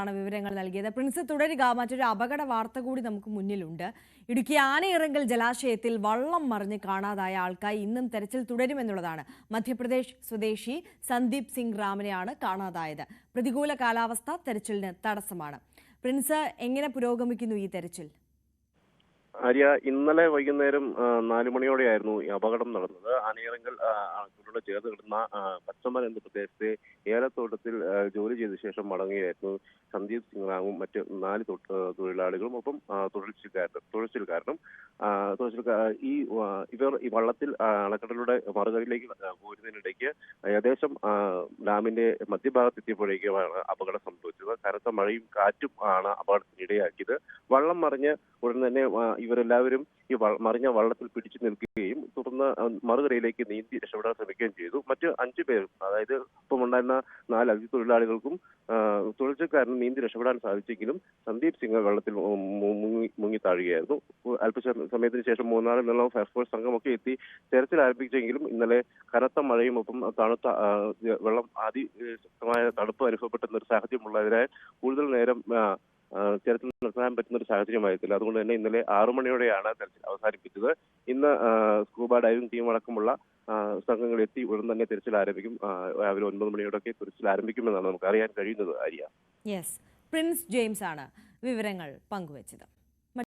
ആണ് വിവരങ്ങൾ നൽകിയത്. പ്രിൻസ് തുടരുക. മറ്റൊരു അപകട വാർത്ത കൂടി നമുക്ക് മുന്നിലുണ്ട്. ഇടുക്കി ആനയിറങ്കൽ ജലാശയത്തിൽ വള്ളം മറിഞ്ഞ് കാണാതായ ആൾക്കായി ഇന്നും തെരച്ചിൽ തുടരുമെന്നുള്ളതാണ്. മധ്യപ്രദേശ് സ്വദേശി സന്ദീപ് സിംഗ് റാമിനെയാണ് കാണാതായത്. പ്രതികൂല കാലാവസ്ഥ തെരച്ചിലിന് തടസ്സമാണ്. പ്രിൻസ്, എങ്ങനെ പുരോഗമിക്കുന്നു ഈ തെരച്ചിൽ? ആര്യ, ഇന്നലെ വൈകുന്നേരം 4 മണിയോടെയായിരുന്നു ഈ അപകടം നടന്നത്. ആനയിറങ്കൽ ചേർന്ന് കിടന്ന പച്ചമല എന്ന പ്രദേശത്തെ ഏലത്തോട്ടത്തിൽ ജോലി ചെയ്ത ശേഷം മടങ്ങുകയായിരുന്നു സന്ദീപ് സിംഗ് റാമും മറ്റ് 4 തൊഴിലാളികളും, ഒപ്പം തുഴച്ചിൽക്കാരനും. ഇവർ ഈ വള്ളത്തിൽ അണക്കെട്ടിലൂടെ മറുകരയിലേക്ക് പോരുന്നതിനിടയ്ക്ക് ഏകദേശം ഡാമിന്റെ മധ്യഭാഗത്തെത്തിയപ്പോഴേക്കുമാണ് അപകടം സംഭവിച്ചത്. കനത്ത മഴയും കാറ്റും ആണ് അപകടത്തിനിടയാക്കിയത്. വള്ളം മറിഞ്ഞ് ഉടൻ തന്നെ ഇവരെല്ലാവരും ഈ മറിഞ്ഞ വള്ളത്തിൽ പിടിച്ചു നിൽക്കുകയും തുടർന്ന് മറുകരയിലേക്ക് നീന്തി രക്ഷപ്പെടാൻ ശ്രമിക്കുകയും ചെയ്തു. മറ്റ് 5 പേരും, അതായത് ഒപ്പമുണ്ടായിരുന്ന 4 അതിഥിത്തൊഴിലാളികൾക്കും തുഴച്ചിൽക്കാരനും നീന്തി രക്ഷപ്പെടാൻ സാധിച്ചെങ്കിലും സന്ദീപ് സിംഗ് വെള്ളത്തിൽ മുങ്ങി താഴുകയായിരുന്നു. അല്പസമയത്തിന് ശേഷം മൂന്നാറിൽ നിന്നുള്ള ഫയർഫോഴ്സ് സംഘമൊക്കെ എത്തി തെരച്ചിൽ ആരംഭിച്ചെങ്കിലും ഇന്നലെ കനത്ത മഴയും ഒപ്പം തണുത്ത വെള്ളം അതിശക്തമായ തണുപ്പ് അനുഭവപ്പെടുന്ന ഒരു സാഹചര്യമുള്ളതിനാൽ കൂടുതൽ നേരം തെരച്ചിൽ നടത്താൻ പറ്റുന്ന ഒരു സാഹചര്യമായിരുന്നില്ല. അതുകൊണ്ട് തന്നെ ഇന്നലെ 6 മണിയോടെയാണ് തെരച്ചിൽ അവസാനിപ്പിച്ചത്. ഇന്ന് സ്കൂബ ഡൈവിംഗ് ടീം അടക്കമുള്ള സംഘങ്ങൾ എത്തി ഉടൻ തന്നെ തെരച്ചിൽ ആരംഭിക്കും. രാവിലെ 9 മണിയോടൊക്കെ തെരച്ചിൽ ആരംഭിക്കുമെന്നാണ് നമുക്ക് അറിയാൻ കഴിയുന്നത്. ആര്യ, യെസ്, പ്രിൻസ് ജെയിംസ് ആണ് വിവരങ്ങൾ പങ്കുവച്ചത്.